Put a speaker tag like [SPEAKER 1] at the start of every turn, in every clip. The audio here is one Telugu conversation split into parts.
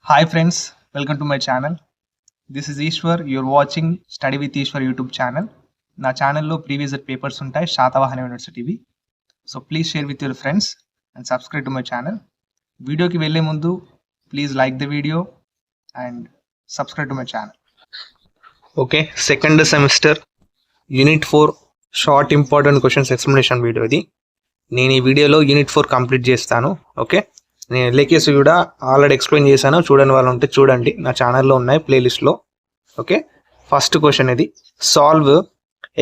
[SPEAKER 1] Hi friends, welcome to my channel. This is Ishwar. You're watching Study with Ishwar YouTube channel. నా ఛానల్లో ప్రీవియస్ పేపర్స్ ఉంటాయి శాతవాహన యూనివర్సిటీవి. So please share with your friends and subscribe to my channel. వీడియోకి వెళ్ళే ముందు please like the video and subscribe to my channel.
[SPEAKER 2] Okay, second semester unit 4 short important questions explanation video ఇది. నేను ఈ వీడియోలో యూనిట్ 4 కంప్లీట్ చేస్తాను. ఓకే, నేను ఎల్ఏకేస్ కూడా ఆల్రెడీ ఎక్స్ప్లెయిన్ చేశాను, చూడని వాళ్ళు ఉంటే చూడండి, నా ఛానల్లో ఉన్నాయి ప్లేలిస్ట్లో. ఓకే, ఫస్ట్ క్వశ్చన్ ఇది, solve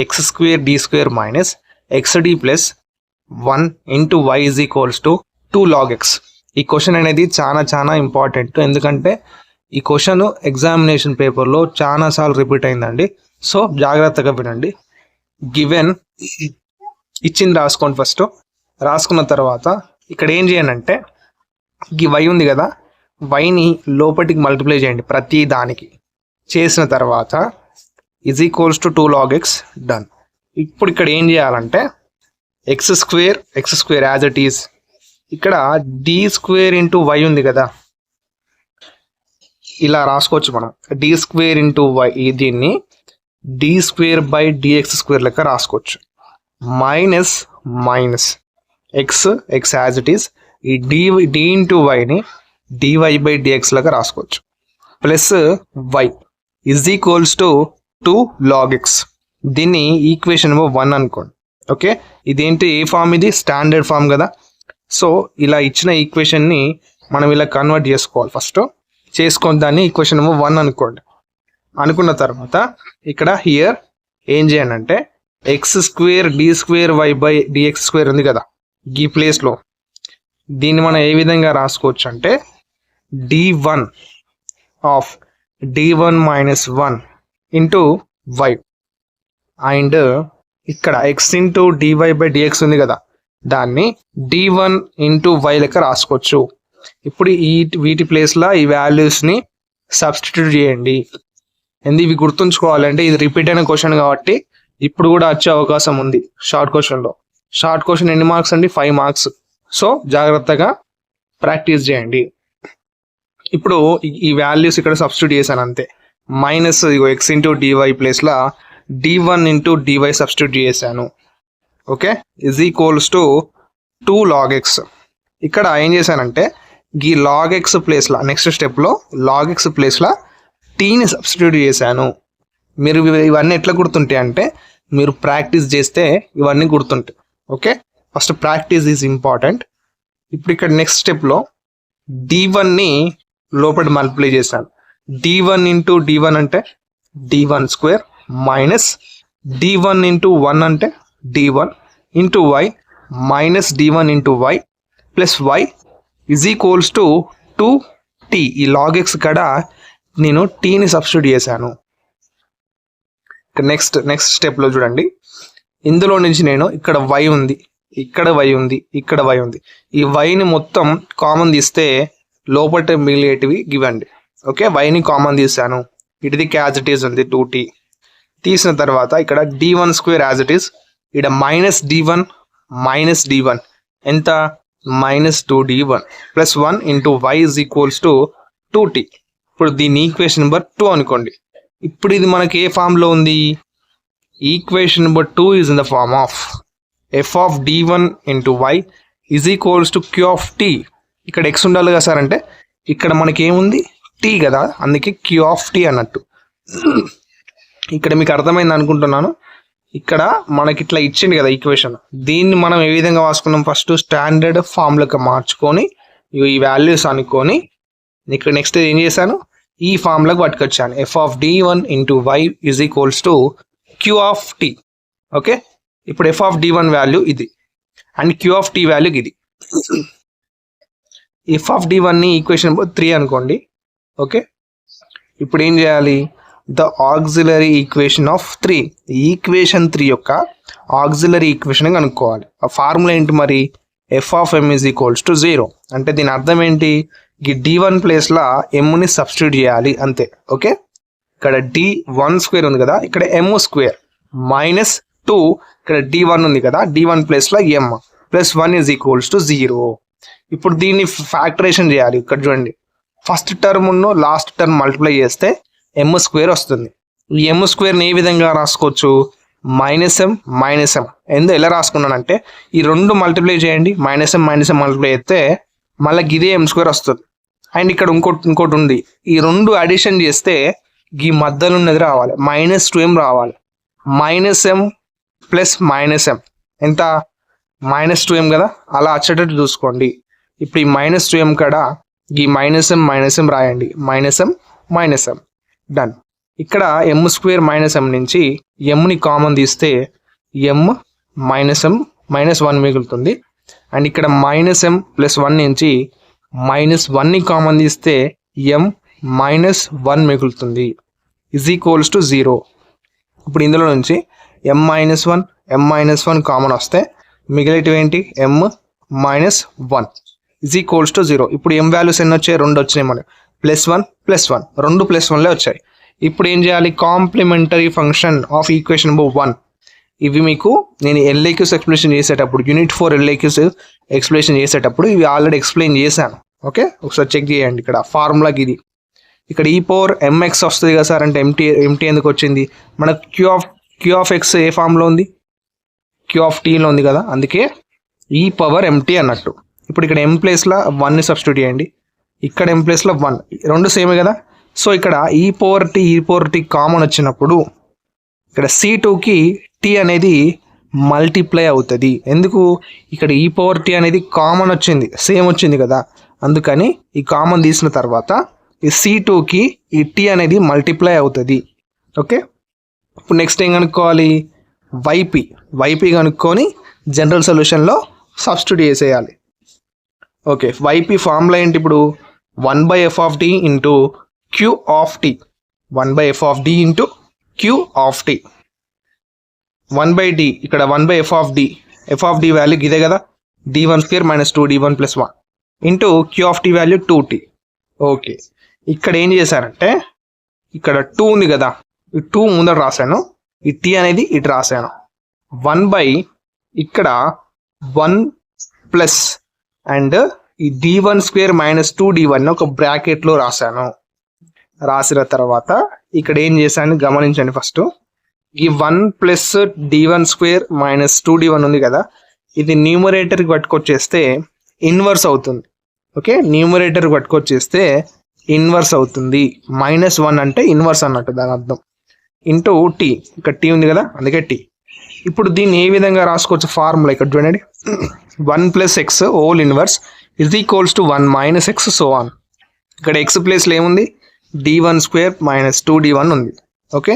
[SPEAKER 2] x square d square minus x d plus 1 into y is equals to 2 log x. ఈ క్వశ్చన్ అనేది చాలా ఇంపార్టెంట్, ఎందుకంటే ఈ క్వశ్చన్ ఎగ్జామినేషన్ పేపర్లో చాలాసార్లు రిపీట్ అయిందండి. సో జాగ్రత్తగా వినండి. గివెన్ ఇచ్చింది రాసుకోండి. ఫస్ట్ రాసుకున్న తర్వాత ఇక్కడ ఏం చేయండి, ఈ వై ఉంది కదా, వైని లోపలికి మల్టిప్లై చేయండి ప్రతి దానికి. చేసిన తర్వాత is equals to 2 log x. Done. ఇప్పుడు ఇక్కడ ఏం చేయాలంటే x square as it is, ఇక్కడ డి స్క్వేర్ ఇంటూ వై ఉంది కదా, ఇలా రాసుకోవచ్చు మనం. డి స్క్వేర్ ఇంటూ వై, దీన్ని d square by d x square లెక్క రాసుకోవచ్చు. Minus x as it is, ఈ డి ఇంటూ వైని డివై బై డిఎక్స్ లాగా రాసుకోవచ్చు. Plus y is equals to 2 log x. దీన్ని ఈక్వేషన్ నెంబర్ 1 అనుకోండి. ఓకే, ఇదేంటి, ఏ ఫామ్ ఇది, స్టాండర్డ్ ఫామ్ కదా. సో ఇలా ఇచ్చిన ఈక్వేషన్ని మనం ఇలా కన్వర్ట్ చేసుకోవాలి. ఫస్ట్ చేసుకొని దాన్ని ఈక్వేషన్ నెంబర్ 1 అనుకోండి. అనుకున్న తర్వాత ఇక్కడ హియర్ ఏం చేయండి అంటే x square d square y by d x square ఉంది కదా, ఈ ప్లేస్లో దీన్ని మనం ఏ విధంగా రాసుకోవచ్చు అంటే d1 of d1 minus 1 into y, and ఇక్కడ x into d y by d x ఉంది కదా, దాన్ని d1 ఇంటూ వై లెక్క రాసుకోవచ్చు. ఇప్పుడు వీటి ప్లేస్లో ఈ వాల్యూస్ని సబ్స్టిట్యూట్ చేయండి. ఎందుకు ఇవి గుర్తుంచుకోవాలంటే ఇది రిపీట్ అయిన క్వశ్చన్ కాబట్టి ఇప్పుడు కూడా వచ్చే అవకాశం ఉంది. షార్ట్ క్వశ్చన్ ఎన్ని మార్క్స్ అండి, 5 మార్క్స్. సో జాగ్రత్తగా ప్రాక్టీస్ చేయండి. ఇప్పుడు ఈ వాల్యూస్ ఇక్కడ సబ్స్టిట్యూట్ చేశాను అంతే. మైనస్ ఎక్స్ ఇంటూ డివై ప్లేస్లో d1 ఇంటూ డివై సబ్స్టిట్యూట్ చేశాను. Okay, is equals to 2 log x. ఇక్కడ ఏం చేశానంటే ఈ log x ప్లేస్లో నెక్స్ట్ స్టెప్లో log x ప్లేస్లో టీని సబ్స్టిట్యూట్ చేశాను. మీరు ఇవన్నీ ఎట్లా గుర్తుంటాయి అంటే మీరు ప్రాక్టీస్ చేస్తే ఇవన్నీ గుర్తుంటాయి. Okay, first practice is important. ఇప్పుడు ఇక్కడ నెక్స్ట్ స్టెప్లో d1ని లోపల మల్టిప్లై చేశాను. d1 ఇంటూ d1 అంటే d1 square minus d1 into 1 అంటే d1 into y minus d1 into y plus y is equals to 2t. ఈ log x కాడ నేను టీని సబ్స్టిట్యూట్ చేశాను. నెక్స్ట్ స్టెప్లో చూడండి, ఇందులో నుంచి నేను ఇక్కడ వై ఉంది, ఇక్కడ వై ఉంది, ఇక్కడ వై ఉంది, ఈ వైని మొత్తం కామన్ తీస్తే లోపల మిగిలేటివి ఇవ్వండి. ఓకే, వైని కామన్ తీసాను, ఇటుది యాజ్ ఇట్ ఈస్ ఉంది 2t. తీసిన తర్వాత ఇక్కడ d1 square as it is, ఇక్కడ మైనస్ d1 ఎంత, minus 2d1 plus 1 into y is equals to 2t. ఇప్పుడు దీన్ని ఈక్వేషన్ నెంబర్ 2 అనుకోండి. ఇప్పుడు ఇది మనకి ఏ ఫామ్లో ఉంది, equation number 2 is in the form of f of d1 into y is equals to q of t. ఇక్కడ x ఉండాలి కదా సార్, అంటే ఇక్కడ మనకి ఏముంది, t కదా, అందుకే q ఆఫ్ t అన్నట్టు. ఇక్కడ మీకు అర్థమైంది అనుకుంటున్నాను. ఇక్కడ మనకి ఇట్లా ఇచ్చింది కదా ఈక్వేషన్, దీన్ని మనం ఏ విధంగా రాసుకున్నాం, ఫస్ట్ స్టాండర్డ్ ఫామ్లోకి మార్చుకొని ఈ వాల్యూస్ అనుకొని ఇక్కడ నెక్స్ట్ ఏం చేశాను, ఈ ఫామ్లోకి పట్టుకొచ్చాను. f of d1 into y is equals to q of t. Okay, ఇప్పుడు f ఆఫ్ d1 వాల్యూ ఇది and q of t value ఇది. f ఆఫ్ d1ని ఈక్వేషన్ నెంబర్ 3 అనుకోండి. ఓకే, ఇప్పుడు ఏం చేయాలి, the auxiliary equation of 3, equation 3 యొక్క ఆక్సిలరీ ఈక్వేషన్ కనుక్కోవాలి. ఆ ఫార్ములా ఏంటి మరి, f of m is equals to 0. అంటే దీని అర్థం ఏంటి, ఈ d1 ప్లేస్లో mని సబ్స్టిట్యూట్ చేయాలి అంతే. ఓకే, ఇక్కడ d1 స్క్వేర్ ఉంది కదా, ఇక్కడ m స్క్వేర్ మైనస్ 2, ఇక్కడ d1 ఉంది కదా, d1 ప్లేస్లో m plus 1 is equals to 0. ఇప్పుడు దీన్ని ఫ్యాక్టరేషన్ చేయాలి. ఇక్కడ చూడండి, first term last term multiply చేస్తే ఎమ్ స్క్వేర్ వస్తుంది. ఈ ఎమ్ స్క్వేర్ని ఏ విధంగా రాసుకోవచ్చు? మైనస్ ఎం ఎలా రాసుకున్నానంటే ఈ రెండు మల్టిప్లై చేయండి, మైనస్ ఎం మల్టిప్లై చేస్తే మళ్ళీ ఇదే ఎం స్క్వేర్ వస్తుంది. అండ్ ఇక్కడ ఇంకోటి ఉంది, ఈ రెండు అడిషన్ చేస్తే ఈ మధ్యలో ఉన్నది రావాలి, -2m రావాలి. -m ప్లస్ -m ఎంత? -2m కదా, అలా వచ్చేటట్టు చూసుకోండి. ఇప్పుడు ఈ -2m కాడ ఈ -m రాయండి, -m డన్. ఇక్కడ ఎమ్ స్క్వేర్ -m నుంచి ఎమ్ని కామన్ తీస్తే m -1 మిగులుతుంది. అండ్ ఇక్కడ -m ప్లస్ 1 నుంచి -1ని కామన్ తీస్తే m -1 మిగులుతుంది, ఈజ్ ఈక్వల్స్ టు 0. ఇప్పుడు ఇందులో నుంచి m -1 కామన్ వస్తే మిగిలేటివి ఏంటి? m -1 is equals to 0. ఇప్పుడు m వాల్యూస్ ఎన్ని వచ్చాయి? 2 వచ్చినాయి మనకి, +1 +1 రెండు +1లే వచ్చాయి. ఇప్పుడు ఏం చేయాలి? Complementary function of equation number 1. ఇవి మీకు నేను ఎల్ఐక్యూస్ ఎక్స్ప్లెనేషన్ చేసేటప్పుడు, యూనిట్ 4 ఎల్ఐక్యూస్ ఎక్స్ప్లెనేషన్ చేసేటప్పుడు ఇవి ఆల్రెడీ ఎక్స్ప్లెయిన్ చేశాను. ఓకే, ఒకసారి చెక్ చేయండి. ఇక్కడ ఫార్ములాకి ఇది, ఇక్కడ e⁻mx వస్తుంది కదా సార్ అంటే ఎంటీ ఎందుకు వచ్చింది? మనకు క్యూ ఆఫ్ ఎక్స్ ఏ ఫామ్లో ఉంది? క్యూ ఆఫ్ టీలో ఉంది కదా, అందుకే e⁻mt అన్నట్టు. ఇప్పుడు ఇక్కడ m ప్లేస్లో 1ని సబ్స్టిట్యూట్ చేయండి, ఇక్కడ m ప్లేస్లో 1, రెండు సేమే కదా. సో ఇక్కడ e⁻t కామన్ వచ్చినప్పుడు ఇక్కడ C2కి t అనేది మల్టిప్లై అవుతుంది. ఎందుకు? ఇక్కడ e⁻t అనేది కామన్ వచ్చింది, సేమ్ వచ్చింది కదా, అందుకని ఈ కామన్ తీసిన తర్వాత ఈ C2కి ఈ t అనేది మల్టిప్లై అవుతుంది. ఓకే, ఇప్పుడు నెక్స్ట్ ఏం కనుక్కోవాలి? yp కనుక్కొని జనరల్ సొల్యూషన్లో సబ్స్టిట్యూట్ చేసేయాలి. ఓకే, yp ఫార్ములా ఏంటి? ఇప్పుడు 1/f of t into q of t, 1/f of d into q of t, 1/d ఇక్కడ 1/f of d, f of d value ఇదే కదా, d1² - 2d1 + 1 into q of t value 2t. Okay, ఇక్కడ ఏం చేశారంటే ఇక్కడ 2 ఉంది కదా, ఈ 2 ముందర రాశాను, ఈ t అనేది ఇటు రాశాను, 1/ ఇక్కడ 1 ప్లస్ అండ్ ఈ d1² - 2d1 ఒక బ్రాకెట్లో రాశాను. రాసిన తర్వాత ఇక్కడ ఏం చేశాను గమనించండి. ఫస్ట్ ఈ 1 ప్లస్ d1² - 2d1 ఉంది కదా, ఇది న్యూమరేటర్కి పట్టుకొచ్చేస్తే ఇన్వర్స్ అవుతుంది. ఓకే, న్యూమరేటర్కి పట్టుకొచ్చేస్తే ఇన్వర్స్ అవుతుంది. -1 అంటే ఇన్వర్స్ అన్నట్టు దాని అర్థం. ఇంటూ t, ఇక్కడ t ఉంది కదా, అందుకే t. ఇప్పుడు దీన్ని ఏ విధంగా రాసుకోవచ్చు? ఫార్ములా ఇక్కడ చూడండి, 1 + x whole inverse is equals to 1 - x so on. ఇక్కడ x ప్లేస్లో ఏముంది? d1² - 2d1 ఉంది. ఓకే,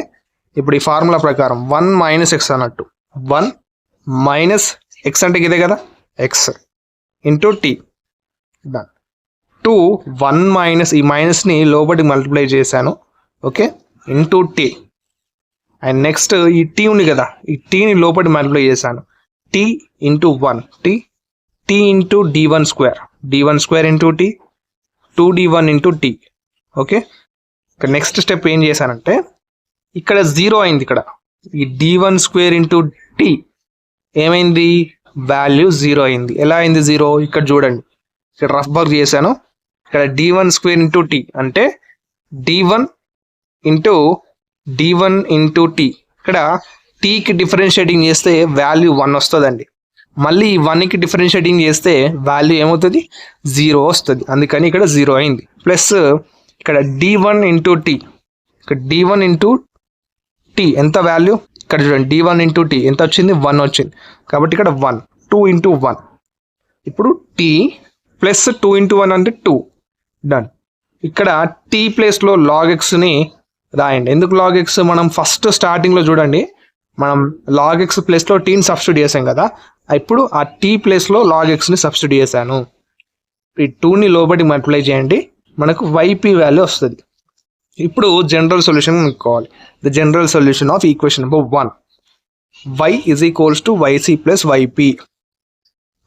[SPEAKER 2] ఇప్పుడు ఈ ఫార్ములా ప్రకారం 1 - x అన్నట్టు, 1 - x అంటే ఇదే కదా, x ఇంటూ t డన్. 2 1 ఈ మైనస్ని లోపలికి మల్టిప్లై చేశాను. Okay, into t. And next ఈ t ఉంది కదా, ఈ tని లోపలికి మల్టిప్లై చేశాను, t into 1 t into d1² into t, 2d1 into t. Okay, ఇక్కడ నెక్స్ట్ స్టెప్ ఏం చేశానంటే ఇక్కడ 0 అయింది. ఇక్కడ ఈ d1² ఇంటూ t ఏమైంది? వాల్యూ 0 అయింది. ఎలా అయింది 0? ఇక్కడ చూడండి, ఇక్కడ రఫ్ వర్క్ చేశాను. ఇక్కడ d1² ఇంటూ t అంటే d1 ఇంటూ t. ఇక్కడ tకి డిఫరెన్షియేటింగ్ చేస్తే వాల్యూ 1 వస్తుందండి. మళ్ళీ 1కి డిఫరెన్షియేటింగ్ చేస్తే వాల్యూ ఏమవుతుంది? 0 వస్తుంది. అందుకని ఇక్కడ 0 అయింది. ప్లస్ ఇక్కడ d1 ఇంటూ t, ఇక్కడ d1 ఇంటూ t ఎంత వాల్యూ? ఇక్కడ చూడండి, d1 ఇంటూ t ఎంత వచ్చింది? 1 వచ్చింది. కాబట్టి ఇక్కడ 1, 2 ఇంటూ 1. ఇప్పుడు t ప్లస్ 2 ఇంటూ 1 అంటే 2 డన్. ఇక్కడ t ప్లేస్లో log xని రాయండి. ఎందుకు log x? మనం ఫస్ట్ స్టార్టింగ్లో చూడండి, మనం log x ప్లేస్లో tని సబ్స్టిట్యూట్ చేసాం కదా, ఇప్పుడు ఆ t ప్లేస్లో log xని సబ్స్టిట్యూట్ చేశాను. ఈ 2ని లోపలికి మల్టిప్లై చేయండి, మనకు yp వాల్యూ వస్తుంది. ఇప్పుడు జనరల్ సొల్యూషన్ కనుక్కోవాలి. The general solution of equation number 1, y is equals to yc plus yp.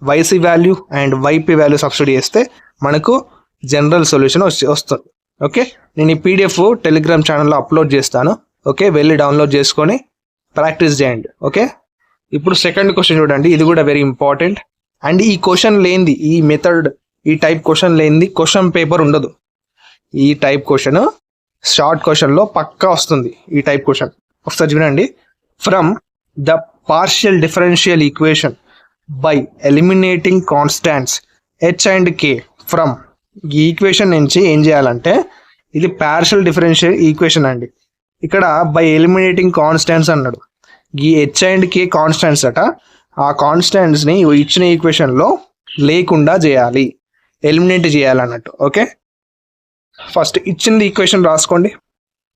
[SPEAKER 2] yc value and yp value substitute చేస్తే మనకు జనరల్ సొల్యూషన్ వస్తుంది. ఓకే, నేను ఈ పీడిఎఫ్ టెలిగ్రామ్ ఛానల్లో అప్లోడ్ చేస్తాను. ఓకే, వెళ్ళి డౌన్లోడ్ చేసుకొని ప్రాక్టీస్ చేయండి. ఓకే, ఇప్పుడు సెకండ్ క్వశ్చన్ చూడండి, ఇది కూడా వెరీ ఇంపార్టెంట్. అండ్ ఈ క్వశ్చన్ లేనిది, ఈ మెథడ్ ఈ టైప్ క్వశ్చన్ లేనిది క్వశ్చన్ పేపర్ ఉండదు. ఈ టైప్ క్వశ్చన్ షార్ట్ క్వశ్చన్లో పక్కా వస్తుంది. ఈ టైప్ క్వశ్చన్ ఒకసారి చూడండి. From the partial differential equation by eliminating constants H and K from. ఈ ఈక్వేషన్ నుంచి ఏం చేయాలంటే, ఇది పార్షియల్ డిఫరెన్షియల్ ఈక్వేషన్ అండి. ఇక్కడ బై ఎలిమినేటింగ్ కాన్స్టాంట్స్ అన్నాడు. ఈ హెచ్ అండ్ కే కాన్స్టాంట్స్ అట. ఆ కాన్స్టాంట్స్ని ఇచ్చిన ఈక్వేషన్లో లేకుండా చేయాలి, ఎలిమినేట్ చేయాలన్నట్టు. ఓకే, ఫస్ట్ ఇచ్చింది ఈక్వేషన్ రాసుకోండి.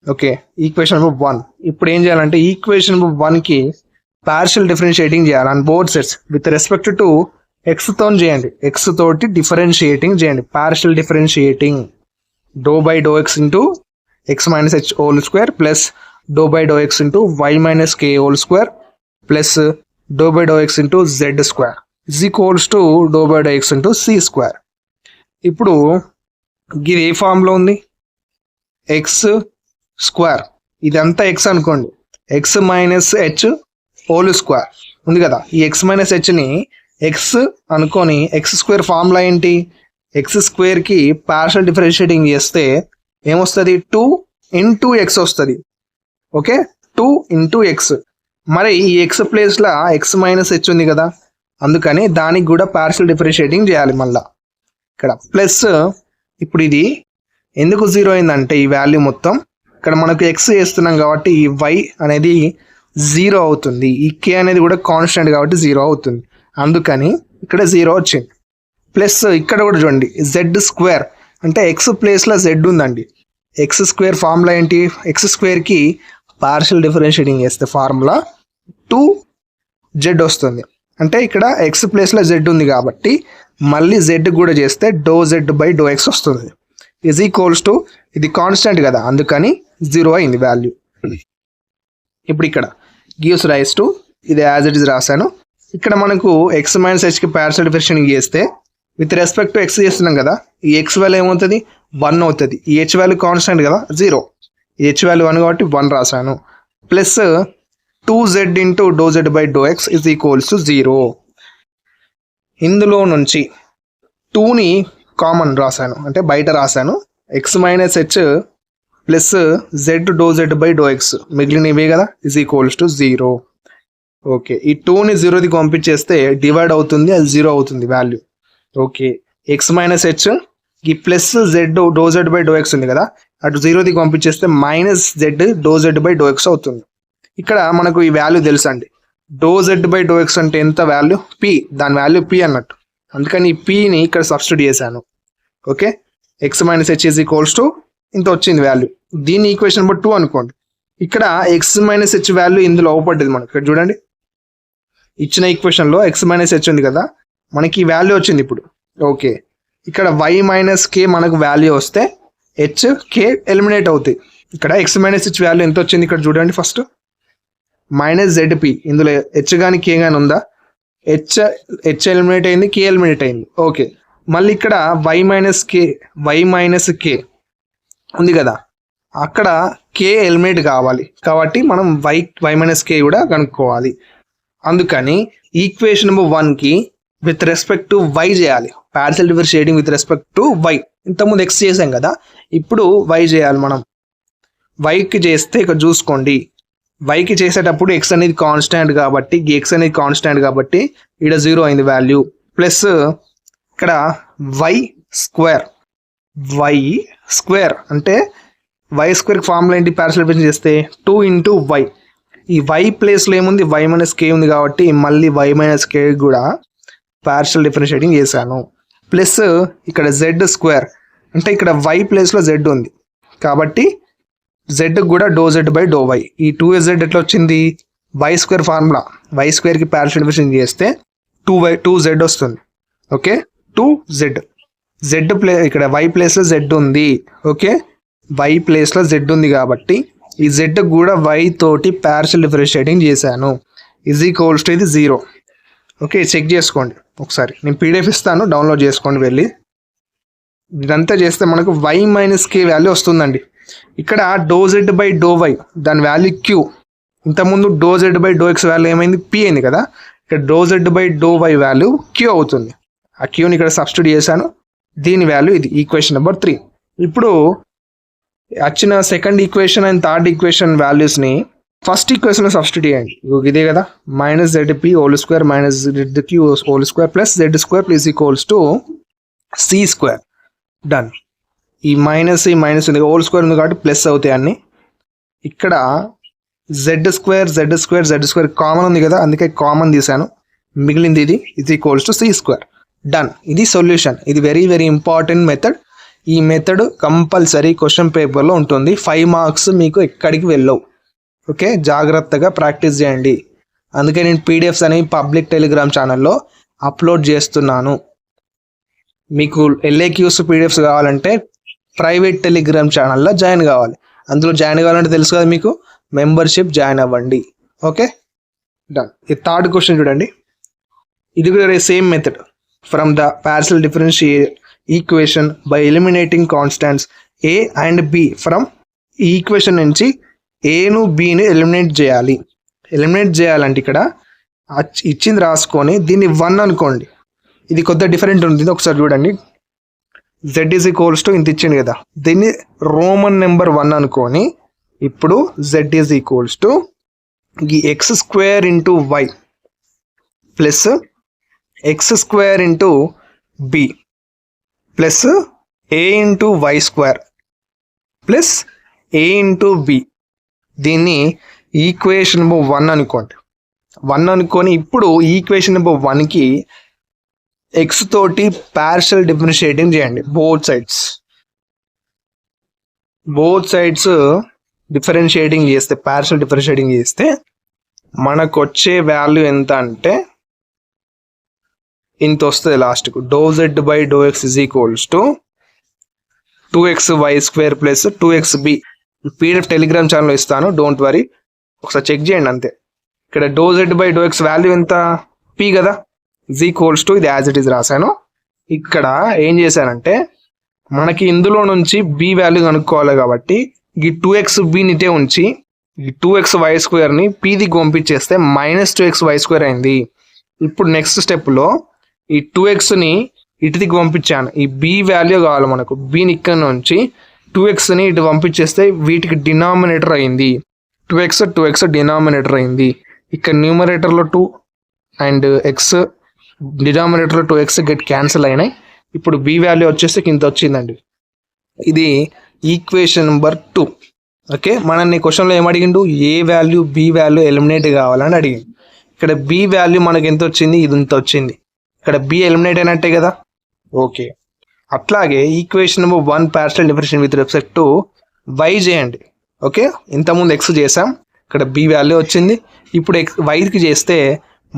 [SPEAKER 2] Okay, equation number 1. ఇప్పుడు ఏం చేయాలంటే ఈక్వేషన్ నెంబర్ 1కి పార్షియల్ డిఫరెన్షియేటింగ్ చేయాలి on both sides with respect to x తో చేయండి. ఎక్స్ తోటి డిఫరెన్షియేటింగ్ చేయండి. Partial differentiating do by do x into x minus h whole square plus do by do x into y minus k whole square plus do by do x into z square is equals to do by do x into c square. ఇప్పుడు ఇది ఏ ఫామ్లో ఉంది? ఎక్స్ స్క్వేర్, ఇదంతా ఎక్స్ అనుకోండి, x minus h whole square ఉంది కదా. ఈ ఎక్స్ మైనస్ హెచ్ని ఎక్స్ అనుకొని ఎక్స్ స్క్వేర్ ఫార్ములా ఏంటి? ఎక్స్ స్క్వేర్కి పార్షియల్ డిఫరెన్షియేటింగ్ చేస్తే ఏమొస్తుంది? 2 ఇంటూ ఎక్స్ వస్తుంది. Okay, 2 into x. మరి ఈ ఎక్స్ ప్లేస్లో ఎక్స్ మైనస్ హెచ్ ఉంది కదా, అందుకని దానికి కూడా పార్షియల్ డిఫరెన్షియేటింగ్ చేయాలి మళ్ళా ఇక్కడ. ప్లస్ ఇప్పుడు ఇది ఎందుకు 0 అయిందంటే ఈ వాల్యూ మొత్తం ఇక్కడ మనకు ఎక్స్ చేస్తున్నాం కాబట్టి ఈ వై అనేది 0 అవుతుంది. ఈ కే అనేది కూడా కాన్స్టెంట్ కాబట్టి 0 అవుతుంది. అందుకని ఇక్కడ 0 వచ్చింది. ప్లస్ ఇక్కడ కూడా చూడండి, జెడ్ స్క్వేర్ అంటే ఎక్స్ ప్లేస్లో జెడ్ ఉందండి. ఎక్స్ స్క్వేర్ ఫార్ములా ఏంటి? ఎక్స్ స్క్వేర్కి పార్షియల్ డిఫరెన్షియేటింగ్ చేస్తే ఫార్ములా 2z వస్తుంది. అంటే ఇక్కడ ఎక్స్ ప్లేస్లో జెడ్ ఉంది కాబట్టి మళ్ళీ జెడ్ కూడా చేస్తే do Z by do x వస్తుంది. ఈజ్ ఈక్వల్స్ టు, ఇది కాన్స్టెంట్ కదా అందుకని 0 అయింది వాల్యూ. ఇప్పుడు ఇక్కడ గివ్స్ రైస్ టు, ఇది యాజ్ ఇట్ ఇస్ రాశాను. ఇక్కడ మనకు ఎక్స్ మైనస్ హెచ్కి పార్షియల్ డిఫరెన్షియేటింగ్ చేస్తే విత్ రెస్పెక్ట్ టు ఎక్స్ చేస్తున్నాం కదా, ఈ ఎక్స్ వాల్యూ ఏమవుతుంది? 1 అవుతుంది. ఈ హెచ్ వాల్యూ కాన్స్టెంట్ కదా 0, ఈ హెచ్ వాల్యూ 1 కాబట్టి 1 రాశాను. ప్లస్ 2z ఇంటూ డో Z by do x is equals to 0. ఇందులో నుంచి 2ని కామన్ రాశాను, అంటే బయట రాశాను. X minus h plus z డో జెడ్ బై డో ఎక్స్ మిగిలినవే కదా, ఇజ్ ఈక్వల్స్ టు 0. ఓకే, ఈ 2ని 0కి పంపించేస్తే డివైడ్ అవుతుంది, అది 0 అవుతుంది value. Okay, x minus h ఈ ప్లస్ జెడ్ డో జెడ్ బై డో ఎక్స్ ఉంది కదా, అటు 0కి పంపించేస్తే మైనస్ జెడ్ డో జెడ్ బై డో ఎక్స్ అవుతుంది. ఇక్కడ మనకు ఈ వాల్యూ తెలుసు అండి. డో జెడ్ బై డో ఎక్స్ అంటే ఎంత వాల్యూ? పి, దాని వాల్యూ పి అన్నట్టు. అందుకని ఈ పిని ఇక్కడ సబ్స్టిట్యూట్ చేశాను. Okay, x minus h is equals to ఇంత వచ్చింది వాల్యూ. దీన్ని ఈక్వేషన్ నెంబర్ 2 అనుకోండి. ఇక్కడ ఎక్స్ మైనస్ హెచ్ వాల్యూ ఇందులో అవపడ్డది మనకు. ఇక్కడ చూడండి, ఇచ్చిన ఈక్వేషన్లో ఎక్స్ మైనస్ హెచ్ ఉంది కదా, మనకి ఈ వాల్యూ వచ్చింది ఇప్పుడు. ఓకే, ఇక్కడ వై మైనస్ కే మనకు వాల్యూ వస్తే హెచ్ కే ఎలిమినేట్ అవుతాయి. ఇక్కడ ఎక్స్ మైనస్ హెచ్ వాల్యూ ఎంత వచ్చింది ఇక్కడ చూడండి. ఫస్ట్ మైనస్ జెడ్పి, ఇందులో హెచ్ కానీ కే కానీ ఉందా? హెచ్ ఎలిమినేట్ అయింది, కే ఎలిమినేట్ అయింది. ఓకే, మళ్ళీ ఇక్కడ వై మైనస్ కే ఉంది కదా, అక్కడ కే ఎలిమినేట్ కావాలి కాబట్టి మనం వై మైనస్ కే కూడా కనుక్కోవాలి. అందుకని ఈక్వేషన్ నెంబర్ 1కి విత్ రెస్పెక్ట్ టు వై చేయాలి, partial differentiating with respect to y. ఇంతకుముందు ఎక్స్ చేసాం కదా, ఇప్పుడు వై చేయాలి మనం. వైకి చేస్తే ఇక్కడ చూసుకోండి, వైకి చేసేటప్పుడు ఎక్స్ అనేది కాన్స్టాంట్ కాబట్టి, ఎక్స్ అనేది కాన్స్టాంట్ కాబట్టి ఇక్కడ 0 అయింది వాల్యూ. ప్లస్ ఇక్కడ వై స్క్వేర్ అంటే వై స్క్వేర్ ఫార్ములా ఏంటి? పార్షియల్ డిఫరెన్షియేషన్ చేస్తే 2 ఇంటూ వై. ఈ వై ప్లేస్లో ఏముంది? వై మైనస్ కే ఉంది కాబట్టి మళ్ళీ వై మైనస్ కే కూడా పార్షియల్ డిఫరెన్షియేటింగ్ చేశాను. ప్లస్ ఇక్కడ జెడ్ స్క్వేర్ అంటే ఇక్కడ వై ప్లేస్లో జెడ్ ఉంది కాబట్టి జెడ్ కూడా డో జెడ్ బై డో వై. ఈ 2z ఎట్లా వచ్చింది? వై స్క్వేర్ ఫార్ములా, వై స్క్వేర్కి పార్షియల్ డిఫరెన్షియేషన్ చేస్తే 2z వస్తుంది. ఓకే, 2z ఇక్కడ వై ప్లేస్లో జెడ్ ఉంది. ఓకే, వై ప్లేస్లో జెడ్ ఉంది కాబట్టి ఈ జెడ్ కూడా వై తోటి పార్షియల్ డిఫరెన్షియేటింగ్ చేశాను. ఈజ్ ఈక్వల్స్ టు ఇది 0. ఓకే, చెక్ చేసుకోండి ఒకసారి. నేను పీడిఎఫ్ ఇస్తాను, డౌన్లోడ్ చేసుకోండి వెళ్ళి. ఇదంతా చేస్తే మనకు వై మైనస్ కే వాల్యూ వస్తుందండి. ఇక్కడ do Z by do y దాని వాల్యూ క్యూ. ఇంతకుముందు do Z by do x value ఏమైంది? పి అయింది కదా, ఇక్కడ do Z by do y value q అవుతుంది. ఆ క్యూని ఇక్కడ సబ్స్టిట్యూట్ చేశాను. దీని వాల్యూ ఇది ఈక్వేషన్ నెంబర్ 3. ఇప్పుడు వచ్చిన second equation and third equation వాల్యూస్ని ఫస్ట్ ఈక్వేషన్ సబ్స్టిట్యూట్ చేయండి. ఇదే కదా, minus ZP whole square minus ZQ whole square plus Z² plus equals to C². Done. ఈ మైనస్ ఉంది, హోల్ స్క్వేర్ ఉంది కాబట్టి ప్లస్ అవుతాయి అన్ని. ఇక్కడ Z² కామన్ ఉంది కదా, అందుకే కామన్ తీసాను. మిగిలింది ఇది ఈక్వల్స్ టు C². డన్. ఇది సొల్యూషన్. ఇది వెరీ వెరీ ఇంపార్టెంట్ మెథడ్. ఈ మెథడ్ కంపల్సరీ క్వశ్చన్ పేపర్లో ఉంటుంది. 5 మార్క్స్ మీకు ఎక్కడికి వెళ్ళవు. ఓకే, జాగ్రత్తగా ప్రాక్టీస్ చేయండి. అందుకే నేను పీడిఎఫ్స్ అని పబ్లిక్ టెలిగ్రామ్ ఛానల్లో అప్లోడ్ చేస్తున్నాను. మీకు LAQs పీడిఎఫ్స్ కావాలంటే ప్రైవేట్ టెలిగ్రామ్ ఛానల్లో జాయిన్ కావాలి. అందులో జాయిన్ కావాలంటే తెలుసు కదా మీకు, మెంబర్షిప్ జాయిన్ అవ్వండి. Okay, done. ఈ థర్డ్ క్వశ్చన్ చూడండి. ఇది కూడా same method. From the partial differential equation by eliminating constants A and B from ఈ ఈక్వేషన్ నుంచి ఏను బిని ఎలిమినేట్ చేయాలి. ఎలిమినేట్ చేయాలంటే ఇక్కడ ఇచ్చింది రాసుకొని దీన్ని 1 అనుకోండి. ఇది కొద్దిగా డిఫరెంట్ ఉంటుంది, ఒకసారి చూడండి. Z ఈజ్ ఈక్వల్స్ టు ఇంత ఇచ్చింది కదా, దీన్ని రోమన్ నెంబర్ 1 అనుకొని ఇప్పుడు Z ఈజ్ ఈక్వల్స్ టు ఈ x² into y plus x² into b plus a into y² plus a into b. దీన్ని ఈక్వేషన్ నెంబర్ 1 అనుకోండి. 1 అనుకొని ఇప్పుడు ఈక్వేషన్ నెంబర్ 1కి x తోటి పార్షియల్ డిఫరెన్షియేటింగ్ చేయండి. బోత్ సైడ్స్ డిఫరెన్షియేటింగ్ చేస్తే, పార్షియల్ డిఫరెన్షియేటింగ్ చేస్తే మనకు వచ్చే వాల్యూ ఎంత అంటే ఇంత వస్తుంది లాస్ట్కు. ∂z/∂x is equals to 2xy² plus 2xb. PDF Telegram ఛానల్లో ఇస్తాను, డోంట్ వరీ, ఒకసారి చెక్ చేయండి అంతే. ఇక్కడ ∂z/∂x వాల్యూ ఎంత, p కదా, ఇజ్ ఈక్వల్స్ టు ఇది యాజ్ ఇట్ ఈజ్ రాశాను. ఇక్కడ ఏం చేశానంటే మనకి ఇందులో నుంచి b వాల్యూ కనుక్కోవాలి కాబట్టి ఈ 2xb నిటే ఉంచి ఈ 2xy²ని pది పంపించేస్తే -2xy² అయింది. ఇప్పుడు నెక్స్ట్ స్టెప్లో ఈ 2xని ఇటుదికి పంపించాను. ఈ b వాల్యూ కావాలి మనకు. bని ఇక్కడ నుంచి 2xని ఇటు పంపించేస్తే వీటికి డినామినేటర్ అయింది. 2x డినామినేటర్ అయింది. ఇక్కడ న్యూమరేటర్లో 2 and x, డినామినేటర్లో 2x get cancel అయినాయి. ఇప్పుడు b వాల్యూ వచ్చేసి కింద వచ్చిందండి. ఇది ఈక్వేషన్ నెంబర్ 2. ఓకే, మనల్ని క్వశ్చన్లో ఏమడిగిండు, ఏ వాల్యూ b వాల్యూ ఎలిమినేట్ కావాలని అడిగింది. ఇక్కడ b వాల్యూ మనకి ఎంత వచ్చింది, ఇది ఇంత వచ్చింది. ఇక్కడ b ఎలిమినేట్ అయినట్టే కదా. ఓకే, అట్లాగే equation number 1 partial differentiation with respect to y చేయండి. ఓకే, ఇంతకుముందు x చేసాం, ఇక్కడ b వాల్యూ వచ్చింది. ఇప్పుడు yకి చేస్తే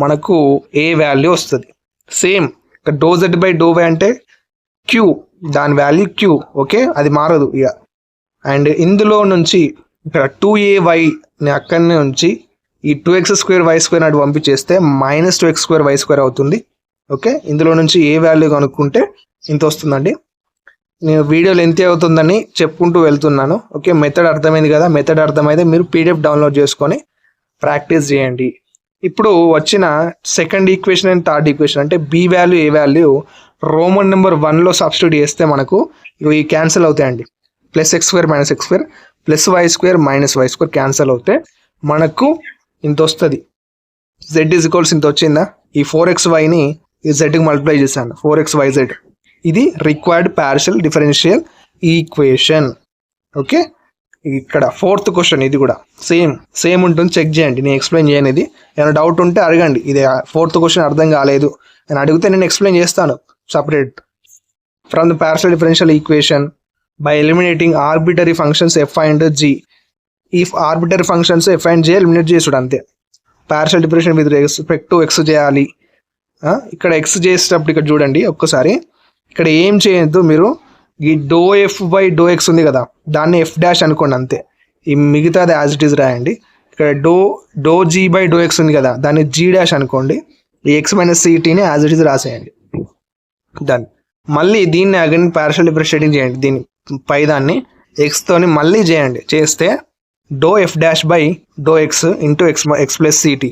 [SPEAKER 2] మనకు a వాల్యూ వస్తుంది. సేమ్ ఇక్కడ ∂z/∂y అంటే q, దాని వాల్యూ q. ఓకే, అది మారదు ఇక. అండ్ ఇందులో నుంచి ఇక్కడ 2ay అక్కడి నుంచి ఈ 2x²y² అటు పంపించేస్తే -2x²y² అవుతుంది. ఓకే, ఇందులో నుంచి ఏ వాల్యూ కనుక్కుంటే ఇంత వస్తుందండి. నేను వీడియోలు ఎంత అవుతుందని చెప్పుకుంటూ వెళ్తున్నాను. ఓకే, మెథడ్ అర్థమైంది కదా. మెథడ్ అర్థమైతే మీరు PDF డౌన్లోడ్ చేసుకొని ప్రాక్టీస్ చేయండి. ఇప్పుడు వచ్చిన second equation and third equation అంటే b వాల్యూ ఏ వాల్యూ రోమన్ నెంబర్ 1లో సబ్స్టిట్యూట్ చేస్తే మనకు ఇవి క్యాన్సిల్ అవుతాయండి. +x² -x² plus y² -y² cancel అవుతే మనకు ఇంత వస్తుంది. z ఈజ్ ఈక్వల్స్ ఇంత వచ్చిందా. ఈ 4xyని ఈ zకి మల్టిప్లై చేశాను, 4xyz. ఇది required partial differential equation. Okay, ఇక్కడ ఫోర్త్ క్వశ్చన్, ఇది కూడా సేమ్ ఉంటుంది, చెక్ చేయండి. నేను ఎక్స్ప్లెయిన్ చేయను. ఇది ఏమైనా డౌట్ ఉంటే అడగండి. ఇది ఫోర్త్ క్వశ్చన్ అర్థం కాలేదు అని అడిగితే నేను ఎక్స్ప్లెయిన్ చేస్తాను separate. From the partial differential equation by eliminating arbitrary functions f and g. ఈ arbitrary functions f and g eliminate చేసుడు అంతే. Partial differential with respect to x చేయాలి. ఇక్కడ x చేసేటప్పుడు ఇక్కడ చూడండి ఒక్కసారి, ఇక్కడ ఏం చేయొద్దు మీరు. ఈ ∂f/∂x ఉంది కదా, దాన్ని f' అనుకోండి అంతే. ఈ మిగతాది యాజ్ ఇట్ ఈజ్ రాయండి. ఇక్కడ ∂g/∂x ఉంది కదా, దాన్ని g' అనుకోండి. ఈ x - ct ని యాజ్ ఇట్ ఈజ్ రాసేయండి. దాన్ని మళ్ళీ దీన్ని అగైన్ పార్షియల్ డిఫరెన్షియేటింగ్ చేయండి. దీన్ని పై దాన్ని x తోని మళ్ళీ చేయండి. చేస్తే ∂f'/∂x into x plus ct,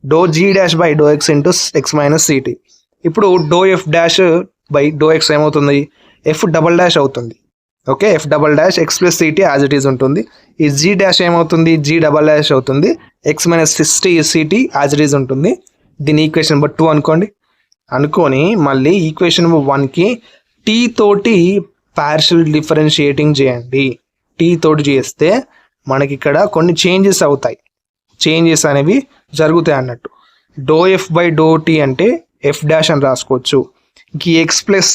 [SPEAKER 2] ∂g'/∂x into x - ct. ఇప్పుడు ∂f'/∂x ఏమవుతుంది, f" అవుతుంది. Okay, F double dash X plus city as it is ఉంటుంది. ఈ జీ డాష్ ఏమవుతుంది, జీ డబల్ డాష్ అవుతుంది. X minus city as it is ఉంటుంది. దీని ఈక్వేషన్ నెంబర్ 2 అనుకొని మళ్ళీ ఈక్వేషన్ నెంబర్ 1కి టీ తోటి పార్షియల్ డిఫరెన్షియేటింగ్ చేయండి. టీ తోటి చేస్తే మనకి ఇక్కడ కొన్ని చేంజెస్ అవుతాయి, చేంజెస్ అనేవి జరుగుతాయి అన్నట్టు. Do f by do t అంటే ఎఫ్ డాష్ అని రాసుకోవచ్చు. ఈ x plus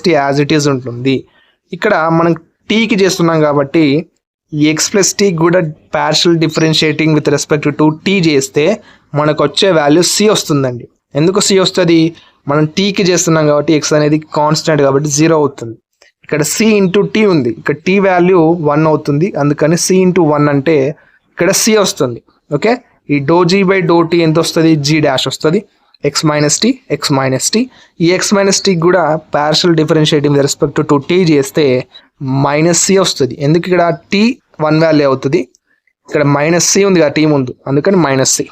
[SPEAKER 2] t as it is ఉంటుంది. ఇక్కడ మనం టీకి చేస్తున్నాం కాబట్టి ఈ ఎక్స్ ప్లస్ టీ కూడా partial differentiating with respect to t చేస్తే మనకు వచ్చే వాల్యూ సి వస్తుందండి. ఎందుకు సి వస్తుంది, మనం టీకి చేస్తున్నాం కాబట్టి ఎక్స్ అనేది కాన్స్టెంట్ కాబట్టి 0 అవుతుంది. ఇక్కడ సి ఇంటూ టీ ఉంది, ఇక్కడ టీ వాల్యూ 1 అవుతుంది, అందుకని సి ఇంటూ 1 అంటే ఇక్కడ సి వస్తుంది. ఓకే, ఈ do g by do t ఎంత వస్తుంది, జీ డాష్ వస్తుంది. ఎక్స్ మైనస్ టీ ఈ ఎక్స్ మైనస్ టీ కూడా partial differentiating with respect to t చేస్తే మైనస్ సి వస్తుంది. ఎందుకు ఇక్కడ టీ 1 వాల్యూ అవుతుంది, ఇక్కడ మైనస్ సి ఉంది కదా టీ ముందు, అందుకని మైనస్ సి.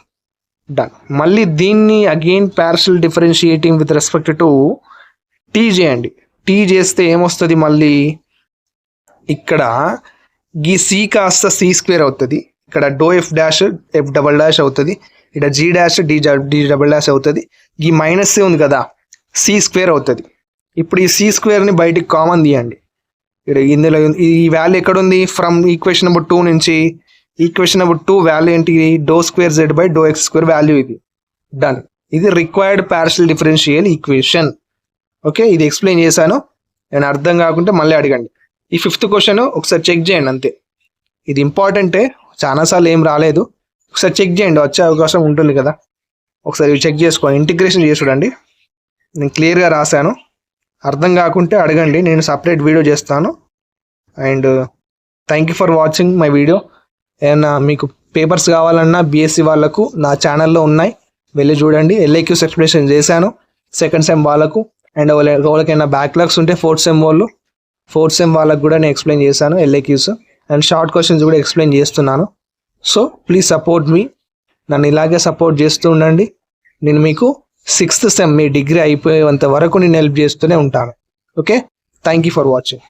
[SPEAKER 2] డన్. మళ్ళీ దీన్ని again partial differentiating with respect to t చేయండి. టీ చేస్తే ఏమొస్తుంది, మళ్ళీ ఇక్కడ ఈ సి కాస్త సి స్క్వేర్ అవుతుంది. ఇక్కడ do f dash f double dash అవుతుంది. ఇక్కడ g dash d double dash అవుతుంది. ఈ మైనస్ సి ఉంది కదా సి స్క్వేర్ అవుతుంది. ఇప్పుడు ఈ సి స్క్వేర్ని బయటికి కామన్ తీయండి. ఇక్కడ ఇందులో ఈ వాల్యూ ఎక్కడ ఉంది, ఫ్రమ్ ఈక్వేషన్ నెంబర్ 2 నుంచి ఈక్వేషన్ నెంబర్ 2 వాల్యూ ఏంటి, do square z by do x square value ఇది. డన్. ఇది required partial differential equation. Okay, ఇది ఎక్స్ప్లెయిన్ చేశాను. నేను అర్థం కాకుంటే మళ్ళీ అడగండి. ఈ 5th క్వశ్చన్ ఒకసారి చెక్ చేయండి అంతే. ఇది ఇంపార్టెంటే, చాలాసార్లు ఏం రాలేదు, ఒకసారి చెక్ చేయండి, వచ్చే అవకాశం ఉంటుంది కదా. ఒకసారి చెక్ చేసుకోండి, ఇంటిగ్రేషన్ చేసి చూడండి. నేను క్లియర్గా రాశాను. అర్థం కాకుంటే అడగండి, నేను సపరేట్ వీడియో చేస్తాను. And thank you for watching my video. ఏమన్నా మీకు పేపర్స్ కావాలన్నా బీఎస్సీ వాళ్ళకు నా ఛానల్లో ఉన్నాయి, వెళ్ళి చూడండి. ఎల్ఏక్యూస్ ఎక్స్ప్లెనేషన్ చేశాను సెకండ్ సెమ్ వాళ్ళకు. అండ్ ఎవరికైనా బ్యాక్లాగ్స్ ఉంటే ఫోర్త్ సెమ్ వాళ్ళకు కూడా నేను ఎక్స్ప్లెయిన్ చేశాను ఎల్ఏక్యూస్. అండ్ షార్ట్ క్వశ్చన్స్ కూడా ఎక్స్ప్లెయిన్ చేస్తున్నాను. సో ప్లీజ్ సపోర్ట్ మీ, నన్ను ఇలాగే సపోర్ట్ చేస్తూ ఉండండి. నేను మీకు 6th సెమ్ మీ డిగ్రీ అయిపోయేంత వరకు నేను హెల్ప్ చేస్తూనే ఉంటాను. Okay, thank you for watching.